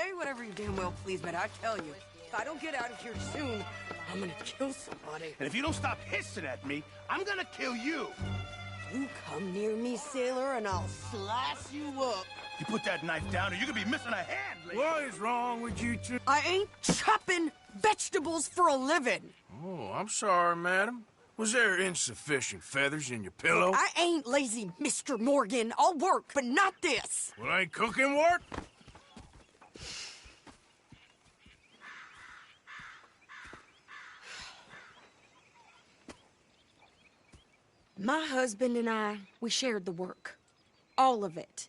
say whatever you damn well please, but I tell you, if I don't get out of here soon, I'm gonna kill somebody. And if you don't stop hissing at me, I'm gonna kill you. You come near me, sailor, and I'll slice you up. You put that knife down or you're gonna be missing a hand, lady. What is wrong with you two? I ain't chopping vegetables for a living. Oh, I'm sorry, madam. Was there insufficient feathers in your pillow? I ain't lazy, Mr. Morgan. I'll work, but not this. Well, ain't cooking work? My husband and I, we shared the work. All of it.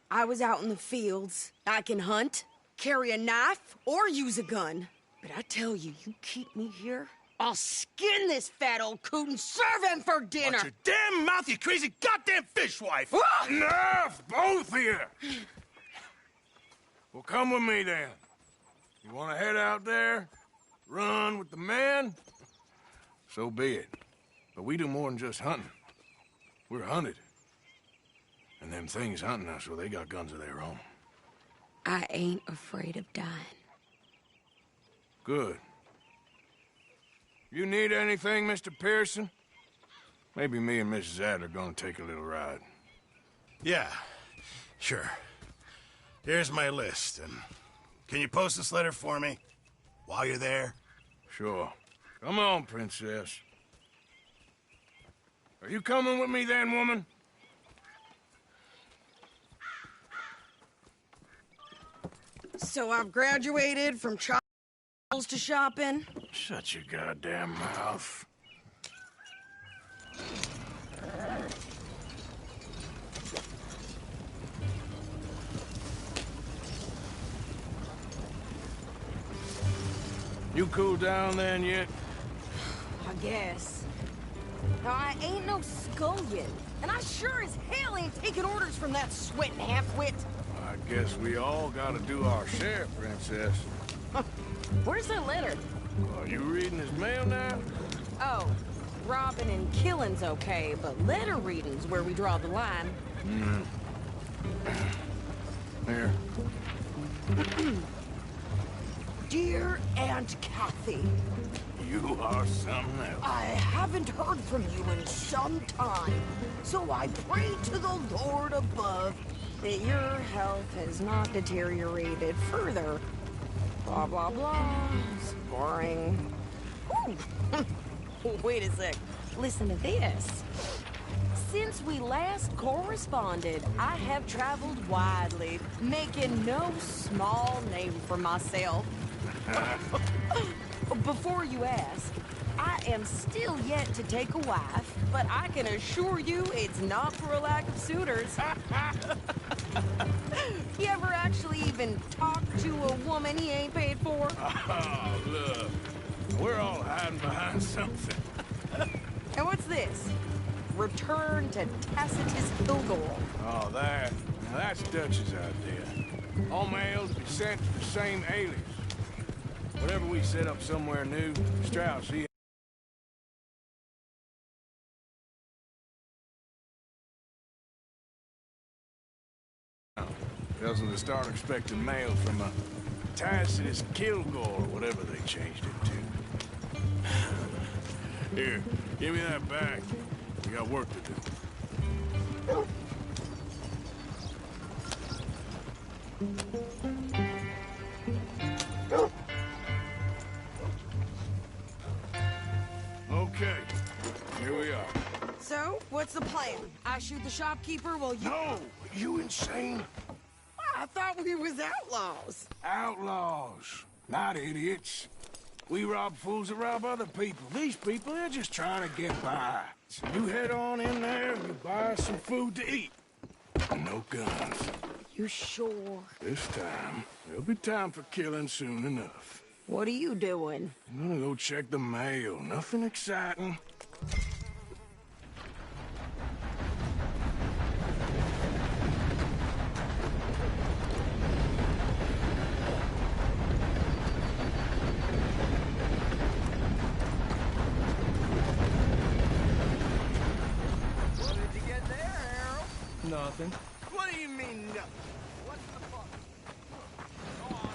I was out in the fields. I can hunt, carry a knife, or use a gun. But I tell you, you keep me here, I'll skin this fat old coot and serve him for dinner. Watch your damn mouth, you crazy goddamn fishwife! Enough, both of you! Well, come with me, then. You want to head out there? Run with the men? So be it. But we do more than just hunting. We're hunted. And them things hunting us, well, they got guns of their own. I ain't afraid of dying. Good. You need anything, Mr. Pearson? Maybe me and Mrs. Adler are gonna take a little ride. Yeah, sure. Here's my list, and can you post this letter for me while you're there? Sure. Come on, Princess. Are you coming with me then, woman? So I've graduated from child's to shopping. Shut your goddamn mouth. You cooled down then yet? I guess. Now, I ain't no scullion, and I sure as hell ain't taking orders from that sweating half-wit. I guess we all gotta do our share, Princess. Where's that letter? Are you reading his mail now? Oh, robbing and killing's okay, but letter reading's where we draw the line. Here. Dear Aunt Kathy, You are something else. I haven't heard from you in some time, so I pray to the Lord above that your health has not deteriorated further. Blah, blah, blah. It's boring. Ooh. Wait a sec. Listen to this. Since we last corresponded, I have traveled widely, making no small name for myself. Before you ask, I am still yet to take a wife, but I can assure you it's not for a lack of suitors. You ever actually even talk to a woman he ain't paid for? Oh, look. We're all hiding behind something. And what's this? Return to Tacitus Kilgore. Oh, that. Now, that's Dutch's idea. All mails be sent to the same alias. Whenever we set up somewhere new, Strauss, he... tells them to start expecting mail from a Tacitus Kilgore, or whatever they changed it to. Here, give me that back. We got work to do. Okay, here we are. So, what's the plan? I shoot the shopkeeper while you... No! You insane? I thought we was outlaws. Outlaws, not idiots. We rob fools that rob other people. These people, they're just trying to get by. So you head on in there and you buy us some food to eat. And no guns. You sure? This time, there'll be time for killing soon enough. What are you doing? I'm gonna go check the mail. Nothing exciting. What did you get there, Harold? Nothing. What do you mean, nothing? What the fuck? Go on.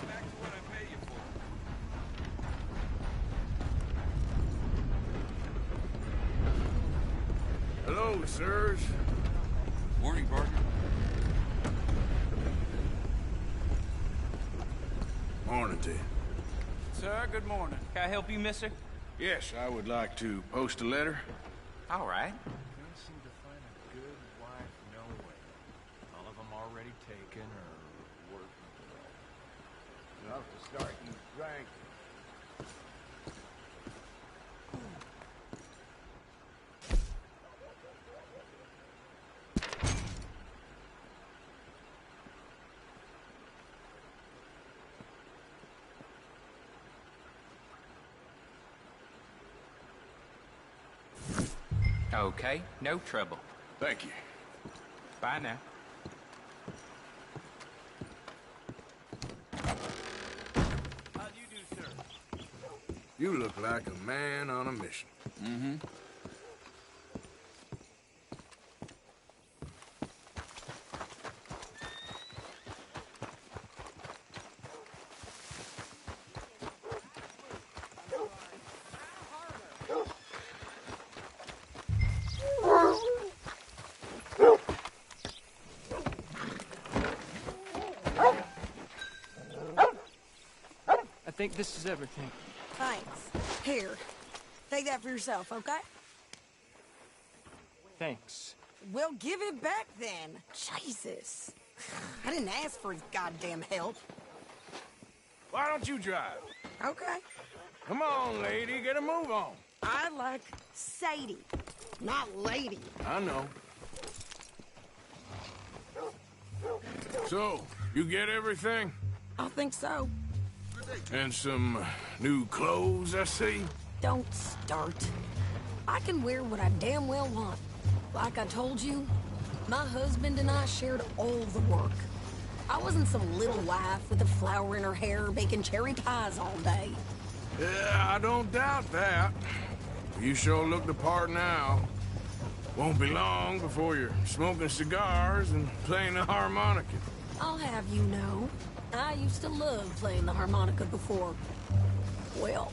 road, sirs. Morning, partner. Morning to you. Sir, good morning. Can I help you, mister? Yes, I would like to post a letter. All right. Can't seem to find a good wife nowhere. All of them already taken or working well. Enough to start you drank. Okay, no trouble. Thank you. Bye now. How do you do, sir? You look like a man on a mission. Mm-hmm. I think this is everything. Thanks. Here. Take that for yourself, okay? Thanks. Well, give it back then. Jesus. I didn't ask for his goddamn help. Why don't you drive? Okay. Come on, lady, get a move on. I like Sadie, not lady. I know. So, you get everything? I think so. And some new clothes, I see? Don't start. I can wear what I damn well want. Like I told you, my husband and I shared all the work. I wasn't some little wife with a flower in her hair baking cherry pies all day. Yeah, I don't doubt that. You sure look the part now. Won't be long before you're smoking cigars and playing the harmonica. I'll have you know, I used to love playing the harmonica before. Well,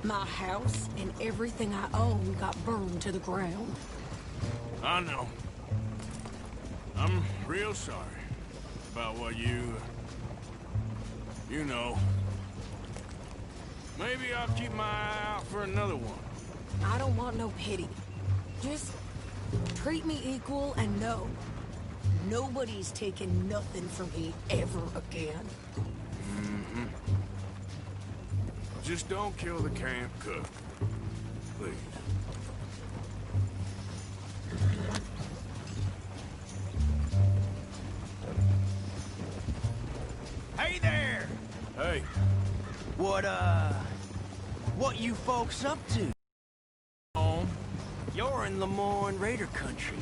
my house and everything I own got burned to the ground. I know. I'm real sorry about what you know. Maybe I'll keep my eye out for another one. I don't want no pity. Just treat me equal and know nobody's taking nothing from me ever again. Mm-hmm. Just don't kill the camp cook. Please. Hey there! Hey, What you folks up to? You're in Lemoyne Raider country.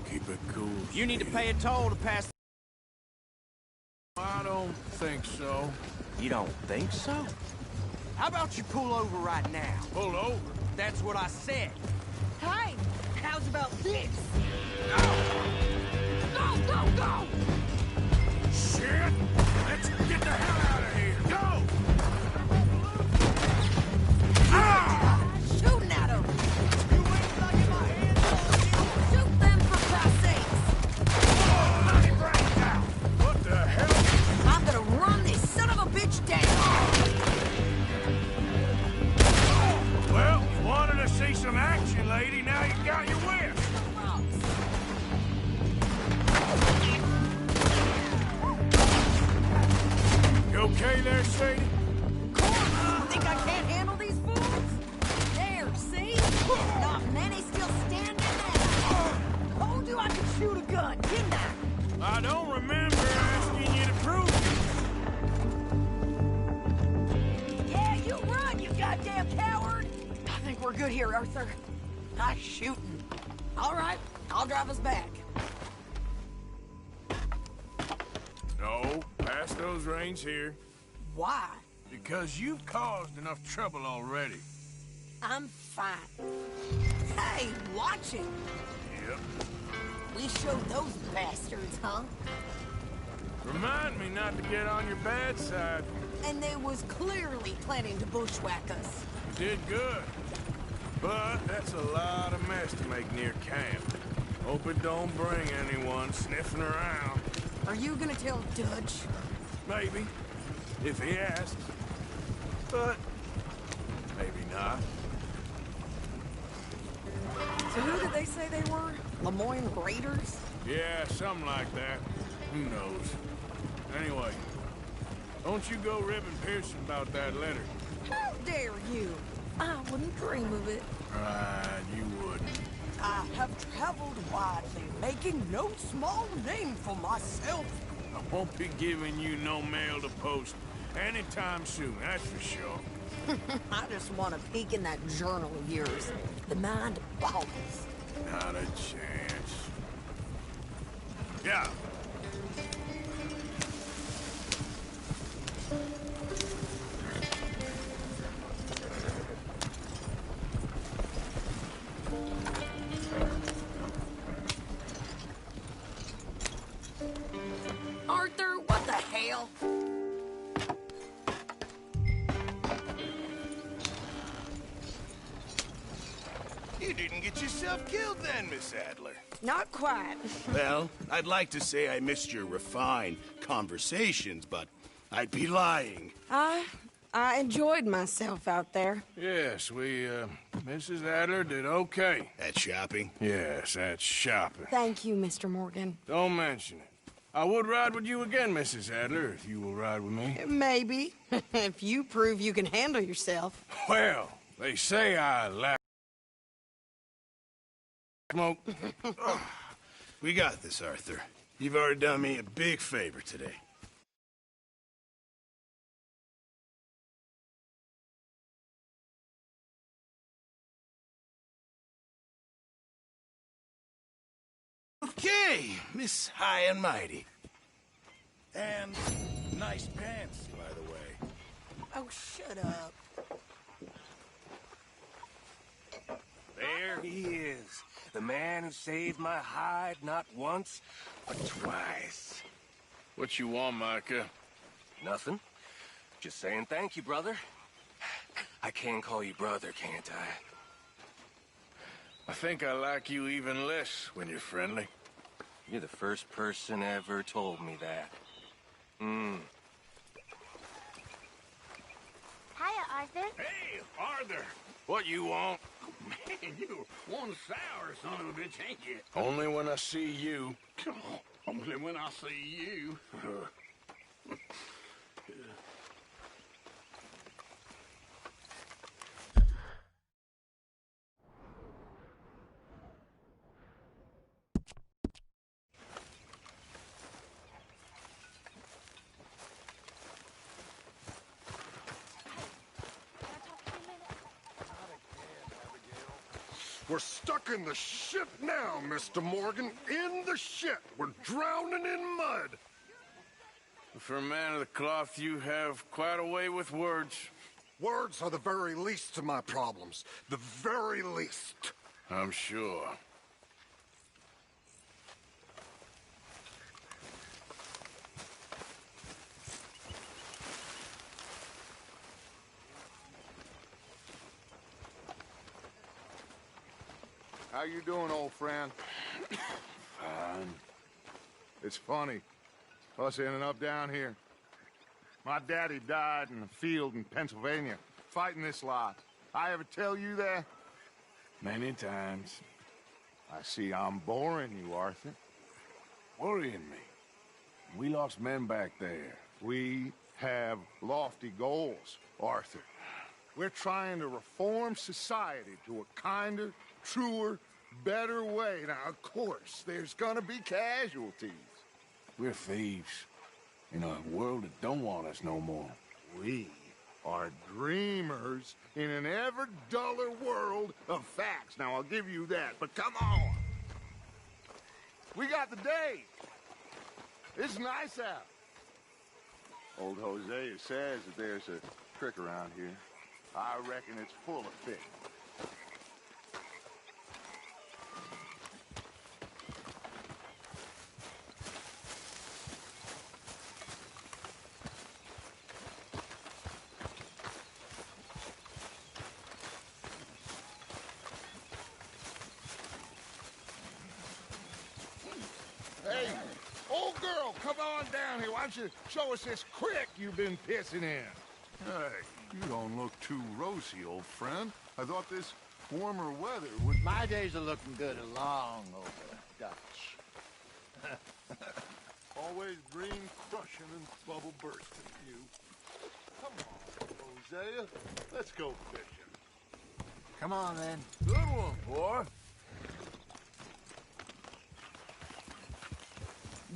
keep it cool. You need to Steve. pay a toll to pass. I don't think so. You don't think so? How about you pull over right now? Pull over. That's what I said. Hey, how's about this? Go! Go, go, go! Shit! Let's get the hell out of here. Go! Ah! Shooting at them! You ain't lucky my hands on Shoot them for Christ's sakes! Bloody brains out! What the hell? I'm gonna run this son of a bitch down! Well, you wanted to see some action, lady. Now you got your wish. You okay there, Sadie? Think I can't handle these fools? There, see? Not many still standing there. Told you I could shoot a gun, didn't I? I don't remember asking you to prove it. Yeah, you run, you goddamn coward! I think we're good here, Arthur. Nice shooting. All right, I'll drive us back. No, pass those reins here. Why? Because you've caused enough trouble already. I'm fine. Hey, watch it! Yep. We showed those bastards, huh? Remind me not to get on your bad side. And they was clearly planning to bushwhack us. You did good. But that's a lot of mess to make near camp. Hope it don't bring anyone sniffing around. Are you gonna tell Dutch? Maybe, if he asks. But maybe not. So who did they say they were? Lemoyne Raiders? Yeah, something like that. Who knows? Anyway, don't you go ribbing Pearson about that letter. How dare you? I wouldn't dream of it. Right, you wouldn't. I have traveled widely, making no small name for myself. I won't be giving you no mail to post anytime soon, that's for sure. I just want to peek in that journal of yours. The mind boggles. Not a chance. Yeah. Arthur, what the hell? You didn't get yourself killed then, Miss Adler. Not quite. Well, I'd like to say I missed your refined conversations, but I'd be lying. I enjoyed myself out there. Yes, Mrs. Adler did okay. At shopping? Yes, that's shopping. Thank you, Mr. Morgan. Don't mention it. I would ride with you again, Mrs. Adler, if you will ride with me. Maybe. If you prove you can handle yourself. Well, they say I lack smoke. We got this, Arthur. You've already done me a big favor today. Okay, Miss High and Mighty. And nice pants, by the way. Oh, shut up. There he is. The man who saved my hide not once, but twice. What you want, Micah? Nothing. Just saying thank you, brother. I can call you brother, can't I? I think I like you even less when you're friendly. You're the first person ever told me that. Hiya, Arthur. Hey, Arthur. What you want? Man, you one sour son of a bitch, ain't you? Only when I see you. Only when I see you. We're stuck in the shit now, Mr. Morgan. In the shit. We're drowning in mud. For a man of the cloth, you have quite a way with words. Words are the very least of my problems. The very least. I'm sure. How you doing, old friend? Fine. It's funny, us ending up down here. My daddy died in the field in Pennsylvania, fighting this lot. I ever tell you that? Many times. I see I'm boring you, Arthur. Worrying me. We lost men back there. We have lofty goals, Arthur. We're trying to reform society to a kinder, truer, better way. Now, of course, there's gonna be casualties. We're thieves in a world that don't want us no more. We are dreamers in an ever duller world of facts. Now, I'll give you that, but come on. We got the day. It's nice out. Old Hosea says that there's a trick around here. I reckon it's full of fish. Why don't you show us this creek you've been pissing in? Hey, you don't look too rosy, old friend. I thought this warmer weather would... My days are looking good along over, Dutch. Always green crushing and bubble bursting, you. Come on, Hosea. Let's go fishing. Come on, then. Good one, boy.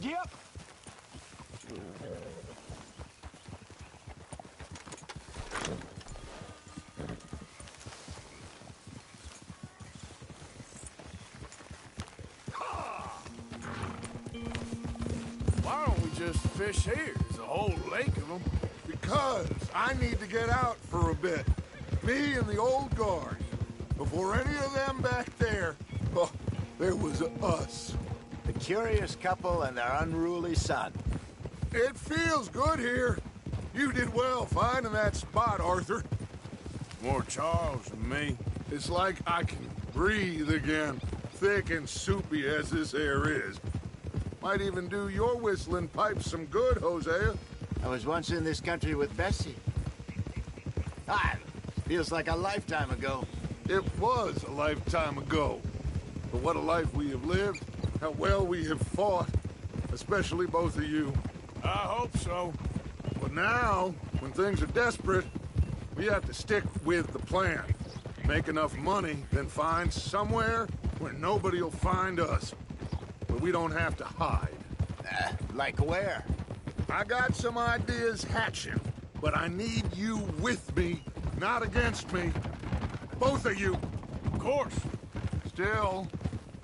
Yep. Why don't we just fish here? There's a whole lake of them. Because I need to get out for a bit. Me and the old guard. Before any of them back there, oh, there was us. The curious couple and their unruly son. It feels good here. You did well finding that spot, Arthur. More Charles than me. It's like I can breathe again, thick and soupy as this air is. Might even do your whistling pipes some good, Hosea. I was once in this country with Bessie. Feels like a lifetime ago. It was a lifetime ago. But what a life we have lived, how well we have fought, especially both of you. I hope so. But now, when things are desperate, we have to stick with the plan. Make enough money, then find somewhere where nobody will find us. Where we don't have to hide. Like where? I got some ideas hatching, but I need you with me, not against me. Both of you. Of course. Still,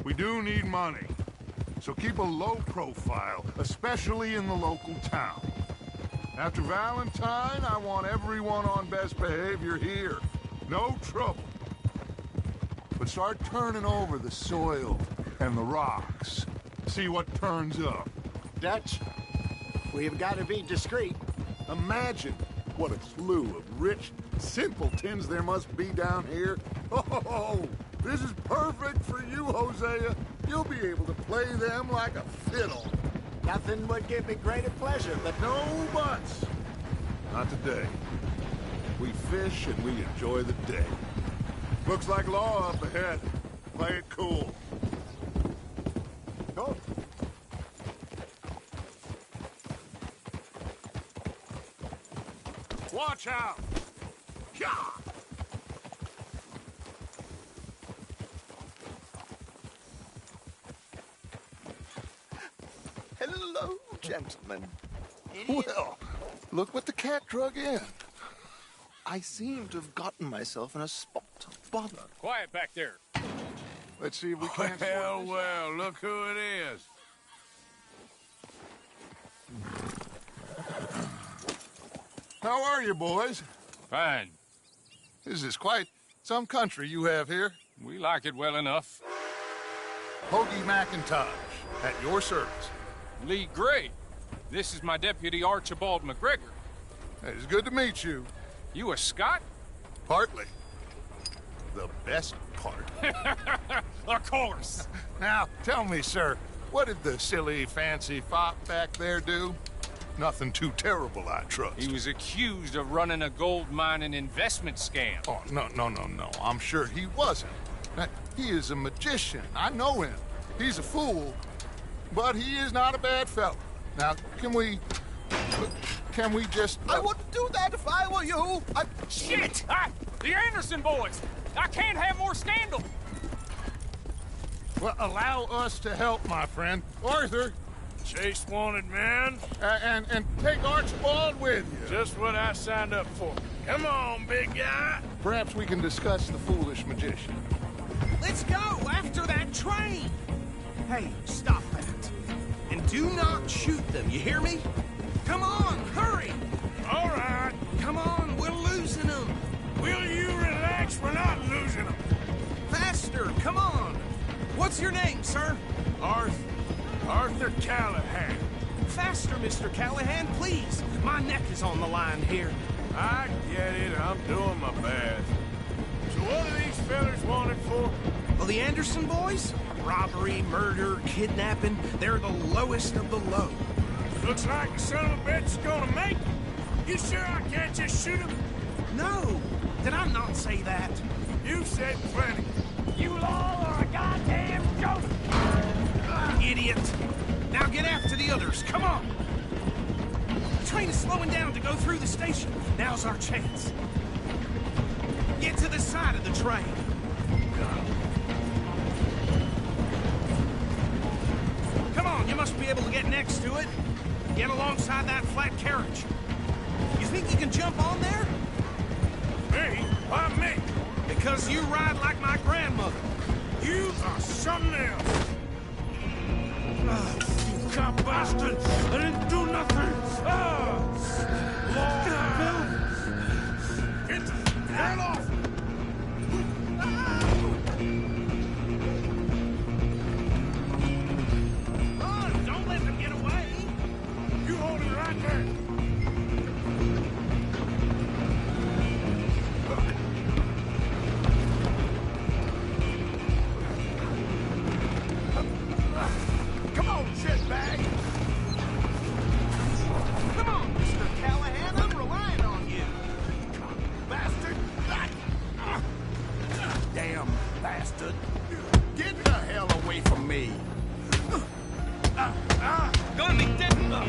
we do need money. So keep a low profile, especially in the local town. After Valentine, I want everyone on best behavior here. No trouble. But start turning over the soil and the rocks. See what turns up. Dutch, we've got to be discreet. Imagine what a slew of rich simpletons there must be down here. Oh, this is perfect for you, Hosea. You'll be able to play them like a fiddle. Nothing would give me greater pleasure, but... No buts. Not today. We fish and we enjoy the day. Looks like law up ahead. Play it cool. Go. Watch out! Yeah! Hello, gentlemen. Well, look what the cat drug in. I seem to have gotten myself in a spot of bother. Quiet back there. Let's see if we can't... Well, look who it is. How are you, boys? Fine. This is quite some country you have here. We like it well enough. Hoagie McIntosh, at your service. Lee Gray. This is my deputy, Archibald McGregor. It's good to meet you. You a Scot? Partly. The best part. Of course. Now, tell me, sir, what did the silly, fancy fop back there do? Nothing too terrible, I trust. He was accused of running a gold mining investment scam. Oh, no. I'm sure he wasn't. He is a magician. I know him. He's a fool, but he is not a bad fellow. Now, can we just... I wouldn't do that if I were you. Shit! The Anderson boys! I can't have more scandal! Well, allow us to help, my friend. Arthur! Chase wanted man. And take Archibald with you. Just what I signed up for. Come on, big guy. Perhaps we can discuss the foolish magician. Let's go after that train. Hey, stop that. And do not shoot them, you hear me? Come on, hurry. All right. Come on, we're losing them. Will you relax? We're not losing them. Faster, come on. What's your name, sir? Arthur Callahan. Faster, Mr. Callahan, please. My neck is on the line here. I get it. I'm doing my best. So what are these fellers wanted for? Well, the Anderson boys? Robbery, murder, kidnapping. They're the lowest of the low. Looks like the son of a bitch is gonna make it. You sure I can't just shoot him? No! Did I not say that? You said plenty. You all are a goddamn joke! Idiot! Now get after the others, come on! The train is slowing down to go through the station. Now's our chance. Get to the side of the train. Come on, you must be able to get next to it. Get alongside that flat carriage. You think you can jump on there? Me? Why me? Because you ride like my grandmother. You are something else. You cop bastard! I didn't do nothing! Get the hell off! Don't let them get away! You hold it right there. Come on, shitbag! Come on, Mr. Callahan, I'm relying on you! Bastard! Damn bastard! Get the hell away from me! Gonna be dead enough!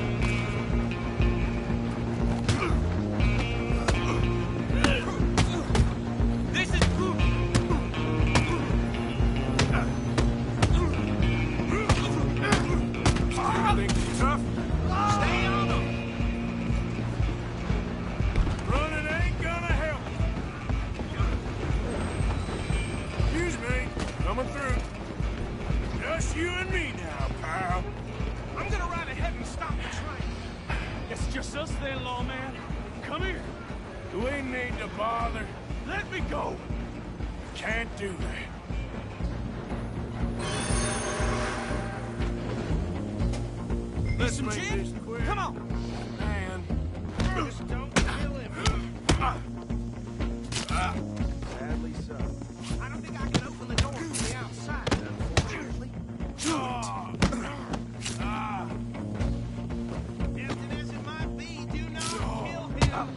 This is proof! Think it's tough? Stay on them! Running ain't gonna help. Excuse me. Coming through. Just you and me now, pal. I'm gonna ride ahead and stop the train. It's just us then, lawman. Come here. Do we need to bother? Let me go. Can't do that. Let's Some make gin? this quick. Come on! Man. Just don't kill him. Sadly so. I don't think I can open the door from the outside, unfortunately. Tempting as it might be, do not kill him.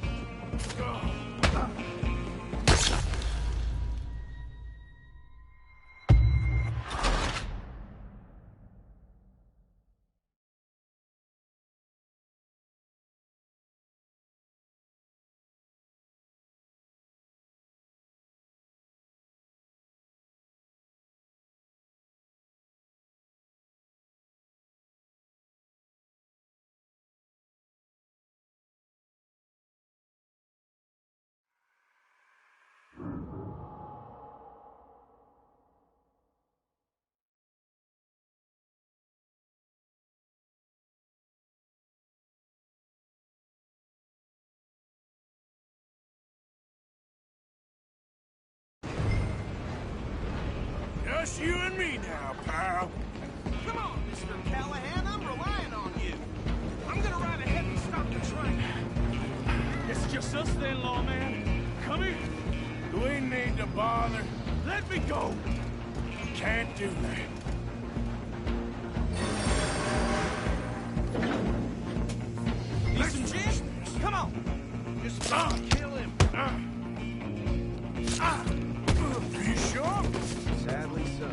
Just you and me now, pal. Come on, Mr. Callahan, I'm relying on you. I'm gonna ride ahead and stop the train. It's just us then, lawman. Come here. Do we need to bother? Let me go. Can't do that. Need some gin? Come on. Just kill him. You sure? Sadly so.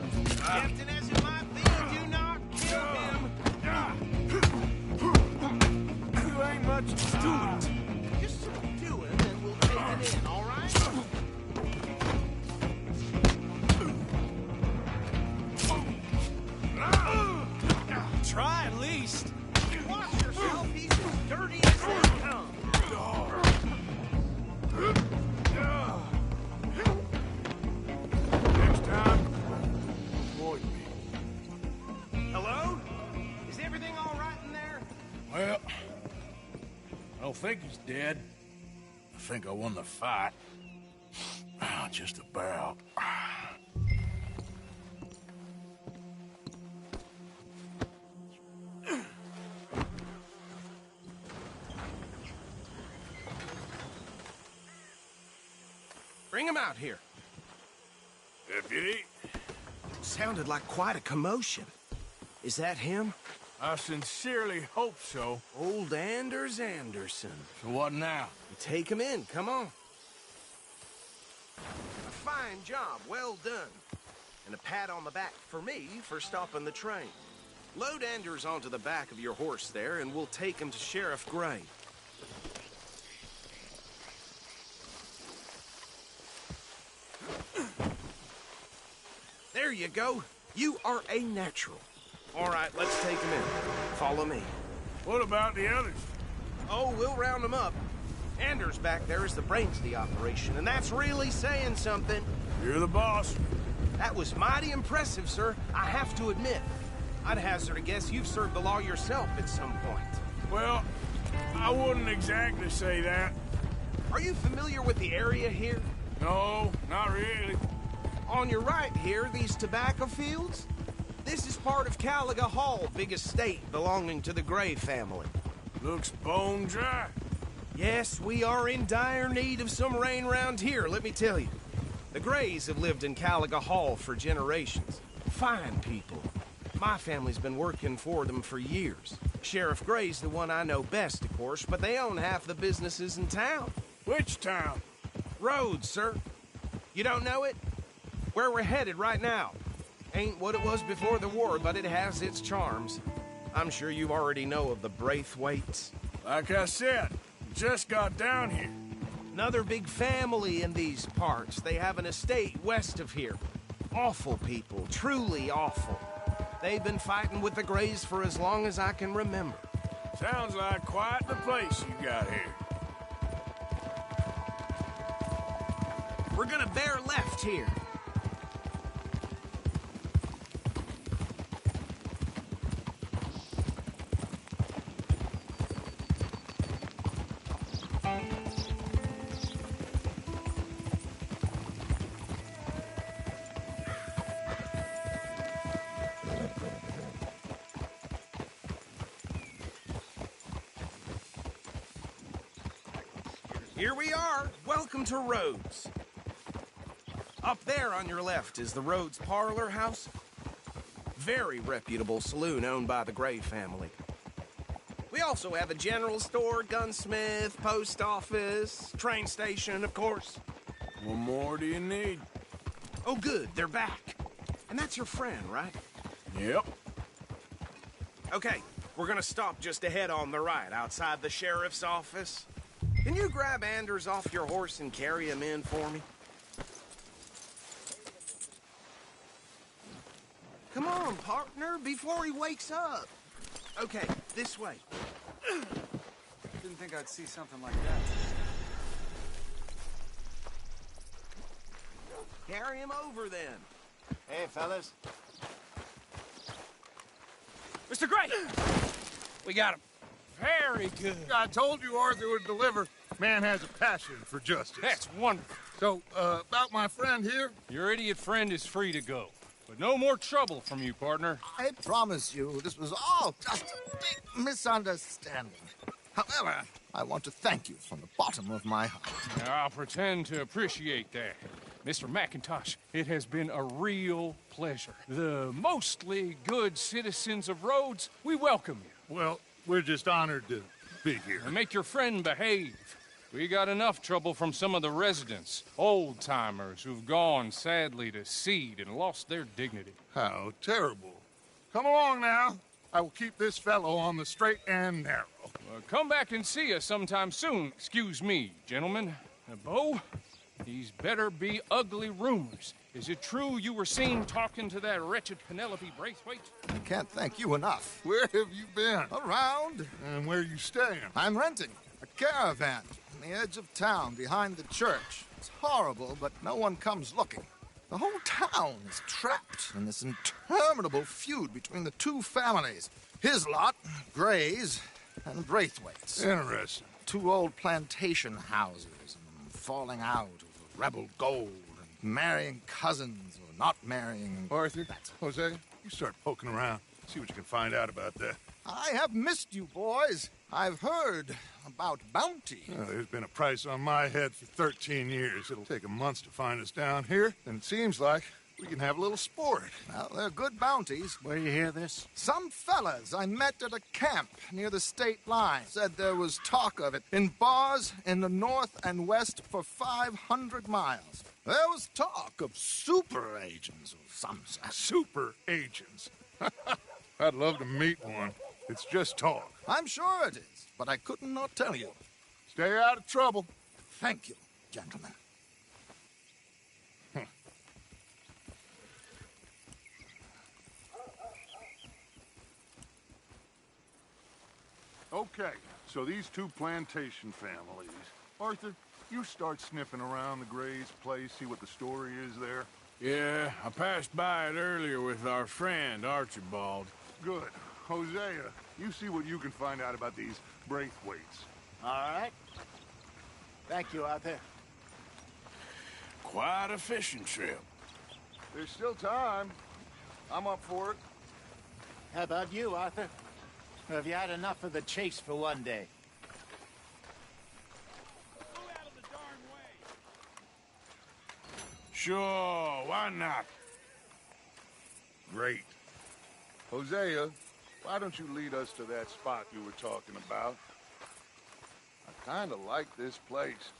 Tempting as it might be, do not kill him. You ain't much to do it. Just subdue him and we'll take it in, all right? Try at least. Watch yourself, he's as dirty as they come. Next time, avoid me. Hello? Is everything all right in there? Well, I don't think he's dead. I think I won the fight. Just about. Bring him out here. Deputy? Sounded like quite a commotion. Is that him? I sincerely hope so. Old Anders Anderson. So what now? Take him in, come on. A fine job, well done. And a pat on the back for me for stopping the train. Load Anders onto the back of your horse there, and we'll take him to Sheriff Gray. There you go. You are a natural. All right, let's take him in. Follow me. What about the others? Oh, we'll round them up. Anders back there is the brains of the operation, and that's really saying something. You're the boss. That was mighty impressive, sir. I have to admit. I'd hazard a guess you've served the law yourself at some point. Well, I wouldn't exactly say that. Are you familiar with the area here? No, not really. On your right here, these tobacco fields? This is part of Caliga Hall, big estate belonging to the Gray family. Looks bone dry. Yes, we are in dire need of some rain round here, let me tell you. The Grays have lived in Caliga Hall for generations. Fine people. My family's been working for them for years. Sheriff Gray's the one I know best, of course, but they own half the businesses in town. Which town? Rhodes, sir. You don't know it? Where we're headed right now. Ain't what it was before the war, but it has its charms. I'm sure you already know of the Braithwaites. Like I said, just got down here. Another big family in these parts. They have an estate west of here. Awful people, truly awful. They've been fighting with the Grays for as long as I can remember. Sounds like quite the place you got here. We're gonna bear left here. Here we are. Welcome to Rhodes. Up there on your left is the Rhodes Parlor House. Very reputable saloon owned by the Gray family. We also have a general store, gunsmith, post office, train station, of course. What more do you need? Oh, good. They're back. And that's your friend, right? Yep. Okay, we're gonna stop just ahead on the right, outside the sheriff's office. Can you grab Anders off your horse and carry him in for me? Come on, partner, before he wakes up. Okay, this way. Didn't think I'd see something like that. Carry him over, then. Hey, fellas. Mr. Gray! We got him. Very good. I told you Arthur would deliver. Man has a passion for justice. That's wonderful. So, about my friend here? Your idiot friend is free to go. But no more trouble from you, partner. I promise you, this was all just a big misunderstanding. However, I want to thank you from the bottom of my heart. I'll pretend to appreciate that. Mr. McIntosh, it has been a real pleasure. The mostly good citizens of Rhodes, we welcome you. Well, we're just honored to be here. And make your friend behave. We got enough trouble from some of the residents, old-timers who've gone, sadly, to seed and lost their dignity. How terrible. Come along now. I will keep this fellow on the straight and narrow. Come back and see us sometime soon. Excuse me, gentlemen. Bo, these better be ugly rumors. Is it true you were seen talking to that wretched Penelope Braithwaite? I can't thank you enough. Where have you been? Around. And where are you staying? I'm renting a caravan on the edge of town behind the church. It's horrible, but no one comes looking. The whole town is trapped in this interminable feud between the two families. His lot, Gray's, and Braithwaite's. Interesting. Two old plantation houses, and falling out over rebel gold, and marrying cousins or not marrying. Arthur, Jose, you start poking around. See what you can find out about that. I have missed you, boys. I've heard about bounty. There's been a price on my head for 13 years. It'll take a month to find us down here, and it seems like We can have a little sport. Well, they're good bounties. Where you hear this? Some fellas I met at a camp near the state line said there was talk of it in bars in the north and west for 500 miles. There was talk of super agents of some sort. Super agents. I'd love to meet one. It's just talk. I'm sure it is, but I couldn't not tell you. Stay out of trouble. Thank you, gentlemen. Okay, so these two plantation families. Arthur, you start sniffing around the Gray's place, see what the story is there. Yeah, I passed by it earlier with our friend, Archibald. Good. Hosea, you see what you can find out about these Braithwaites. All right. Thank you, Arthur. Quite a fishing trip. There's still time. I'm up for it. How about you, Arthur? Or have you had enough of the chase for one day? Sure, why not? Great. Hosea, why don't you lead us to that spot you were talking about? I kind of like this place.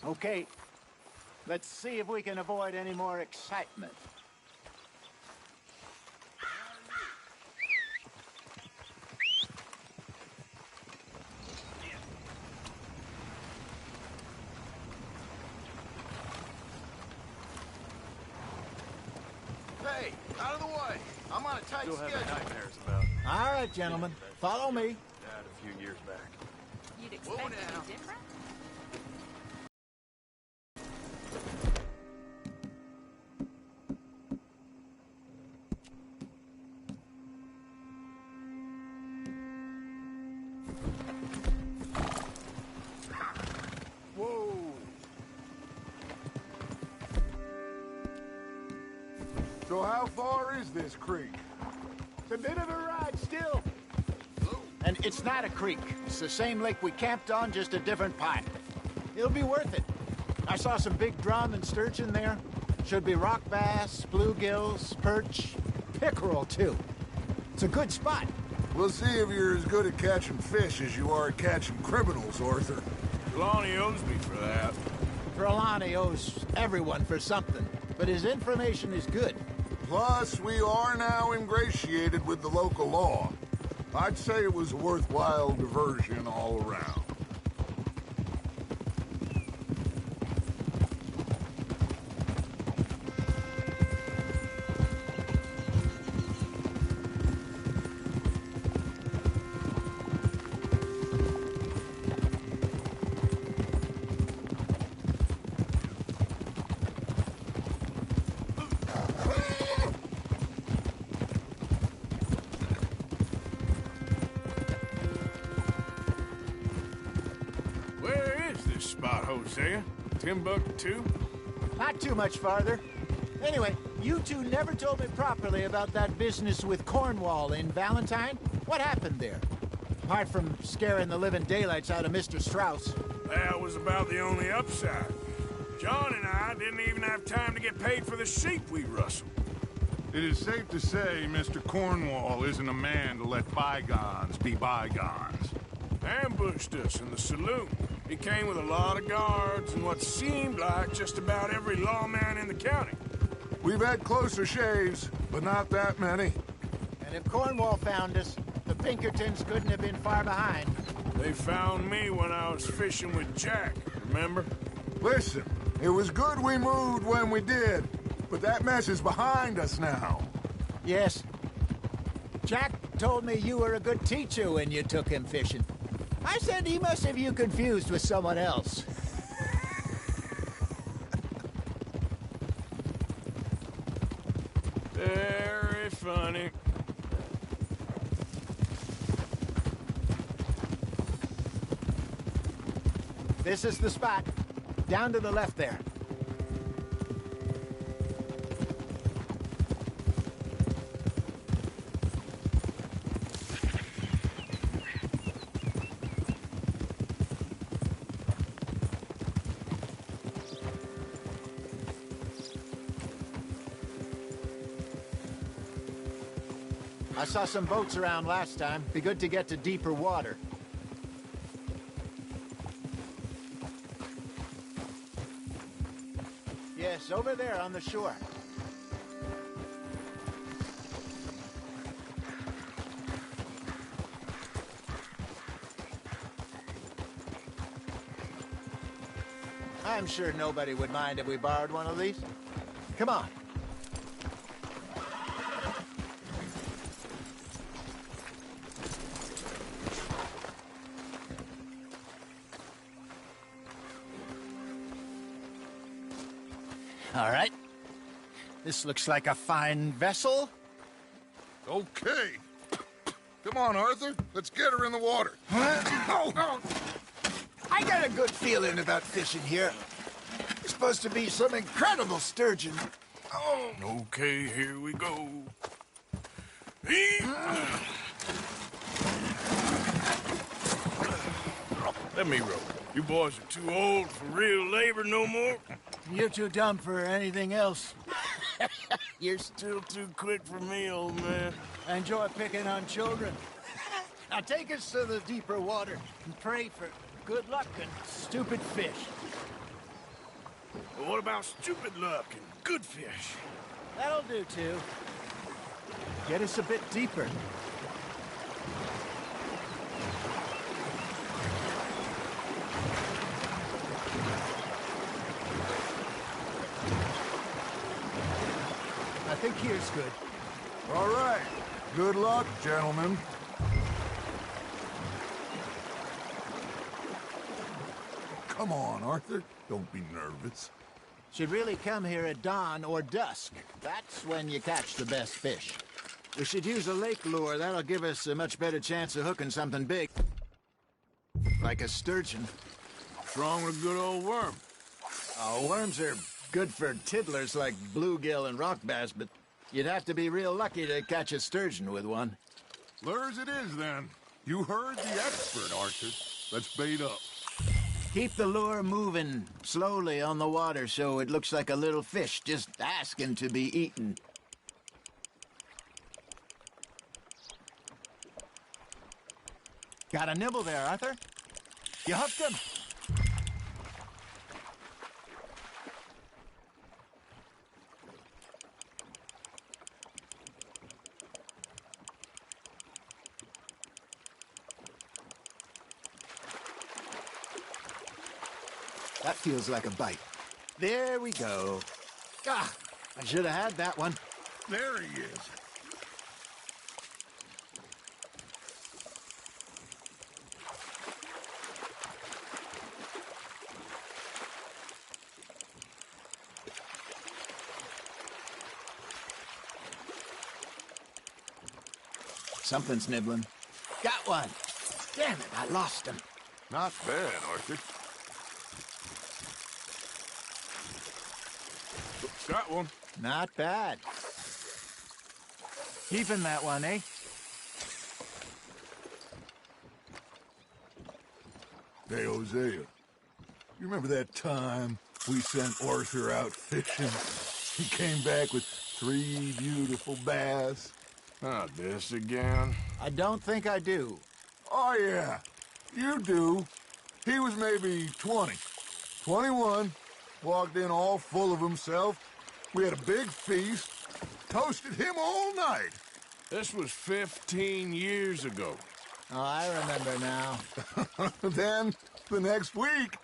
Okay. Let's see if we can avoid any more excitement. Hey, out of the way. I'm on a tight Still schedule. having nightmares about All right, gentlemen. Follow me. that a few years back. You'd expect it to be different? Whoa! So how far is this creek? It's a bit of a ride still. And it's not a creek. It's the same lake we camped on, just a different pipe. It'll be worth it. I saw some big drum and sturgeon there. Should be rock bass, bluegills, perch, pickerel, too. It's a good spot. We'll see if you're as good at catching fish as you are at catching criminals, Arthur. Trelawney owes me for that. Trelawney owes everyone for something, but his information is good. Plus, we are now ingratiated with the local law. I'd say it was a worthwhile diversion all around. Spot, Hosea? Timbuktu? Not too much farther. Anyway, you two never told me properly about that business with Cornwall in Valentine. What happened there? Apart from scaring the living daylights out of Mr. Strauss. That was about the only upside. John and I didn't even have time to get paid for the sheep we rustled. It is safe to say Mr. Cornwall isn't a man to let bygones be bygones. Ambushed us in the saloon. He came with a lot of guards and what seemed like just about every lawman in the county. We've had closer shaves, but not that many. And if Cornwall found us, the Pinkertons couldn't have been far behind. They found me when I was fishing with Jack, remember? Listen, it was good we moved when we did, but that mess is behind us now. Yes. Jack told me you were a good teacher when you took him fishing. I said he must have you confused with someone else. Very funny. This is the spot. Down to the left there. I saw some boats around last time. Be good to get to deeper water. Yes, over there on the shore. I'm sure nobody would mind if we borrowed one of these. Come on. All right. This looks like a fine vessel. Okay. Come on, Arthur. Let's get her in the water. Oh. I got a good feeling about fishing here. It's supposed to be some incredible sturgeon. Oh. Okay, here we go. Let me row. You boys are too old for real labor no more. You're too dumb for anything else. You're still too quick for me, old man. I enjoy picking on children. Now take us to the deeper water and pray for good luck and stupid fish. Well, what about stupid luck and good fish? That'll do, too. Get us a bit deeper. I think here's good. All right. Good luck, gentlemen. Come on, Arthur. Don't be nervous. Should really come here at dawn or dusk. That's when you catch the best fish. We should use a lake lure. That'll give us a much better chance of hooking something big. Like a sturgeon. What's wrong with a good old worm? Oh, worms are good for tiddlers like bluegill and rock bass, but you'd have to be real lucky to catch a sturgeon with one. Lures it is, then. You heard the expert, Arthur. Let's bait up. Keep the lure moving slowly on the water so it looks like a little fish just asking to be eaten. Got a nibble there, Arthur. You hooked him. That feels like a bite. There we go. Ah, I should have had that one. There he is. Something's nibbling. Got one. Damn it, I lost him. Not bad, Arthur. Got one. Not bad. Keeping that one, eh? Hey, Hosea. You remember that time we sent Arthur out fishing? He came back with 3 beautiful bass. Not this again. I don't think I do. Oh, yeah. You do. He was maybe 20. 21. Walked in all full of himself. We had a big feast. Toasted him all night. This was 15 years ago. Oh, I remember now. Then, the next week,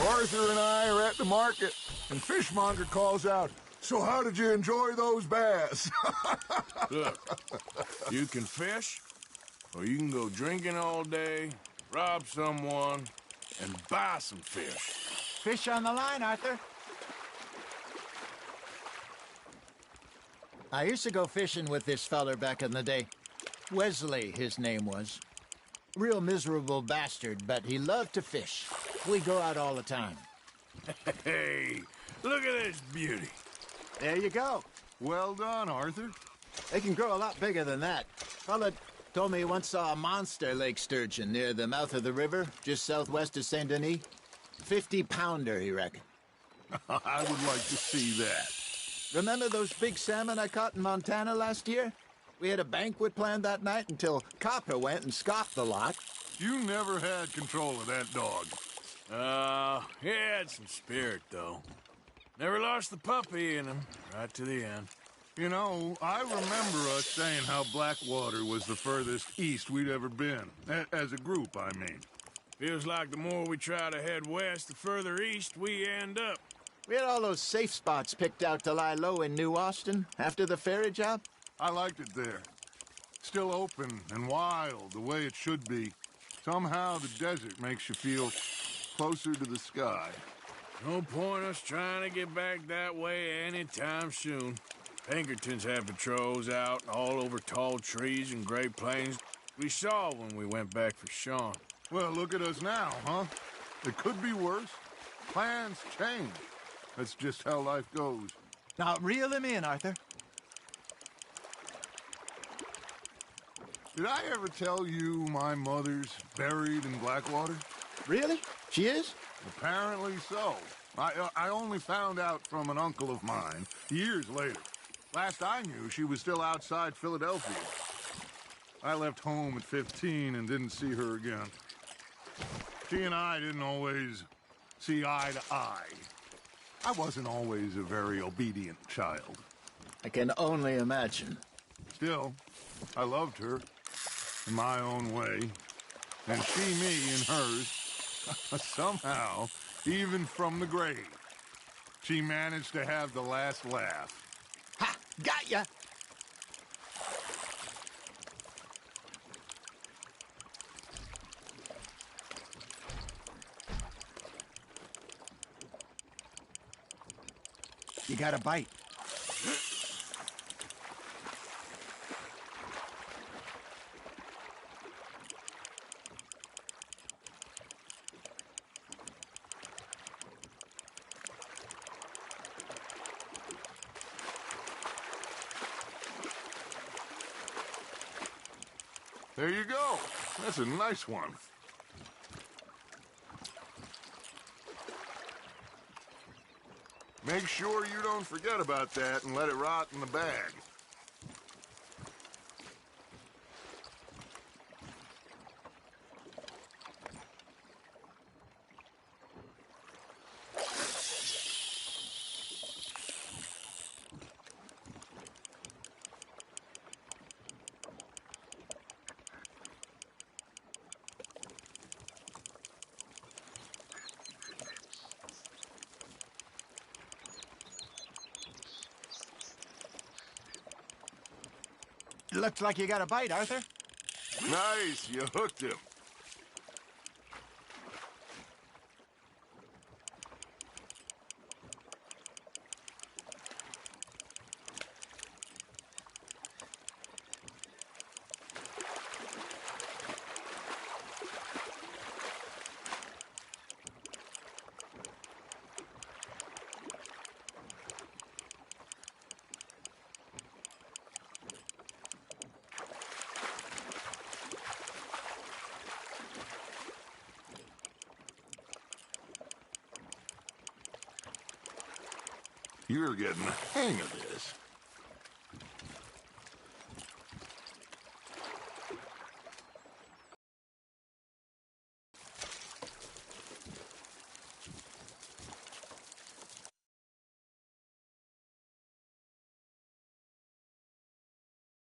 Arthur and I are at the market, and Fishmonger calls out, "So how did you enjoy those bass?" Look, you can fish, or you can go drinking all day, rob someone, and buy some fish. Fish on the line, Arthur. I used to go fishing with this feller back in the day. Wesley, his name was. Real miserable bastard, but he loved to fish. We go out all the time. Hey, look at this beauty. There you go. Well done, Arthur. They can grow a lot bigger than that. Fella told me he once saw a monster lake sturgeon near the mouth of the river, just southwest of Saint Denis. 50-pounder, he reckoned. I would like to see that. Remember those big salmon I caught in Montana last year? We had a banquet planned that night until Copper went and scoffed the lot. You never had control of that dog. He had some spirit, though. Never lost the puppy in him, right to the end. You know, I remember us saying how Blackwater was the furthest east we'd ever been. As a group, I mean. Feels like the more we try to head west, the further east we end up. We had all those safe spots picked out to lie low in New Austin after the ferry job. I liked it there. Still open and wild, the way it should be. Somehow the desert makes you feel closer to the sky. No point us trying to get back that way anytime soon. Pinkertons have patrols out all over tall trees and Great Plains. We saw when we went back for Sean. Well, look at us now, huh? It could be worse. Plans change. That's just how life goes. Now, reel him in, Arthur. Did I ever tell you my mother's buried in Blackwater? Really? She is? Apparently so. I only found out from an uncle of mine years later. Last I knew, she was still outside Philadelphia. I left home at 15 and didn't see her again. She and I didn't always see eye to eye. I wasn't always a very obedient child. I can only imagine. Still, I loved her in my own way, and she me in hers. Somehow, even from the grave, she managed to have the last laugh. Ha! Got ya! You got a bite. There you go. That's a nice one. Make sure you don't forget about that and let it rot in the bag. Looks like you got a bite, Arthur. Nice, you hooked him. You're getting the hang of this.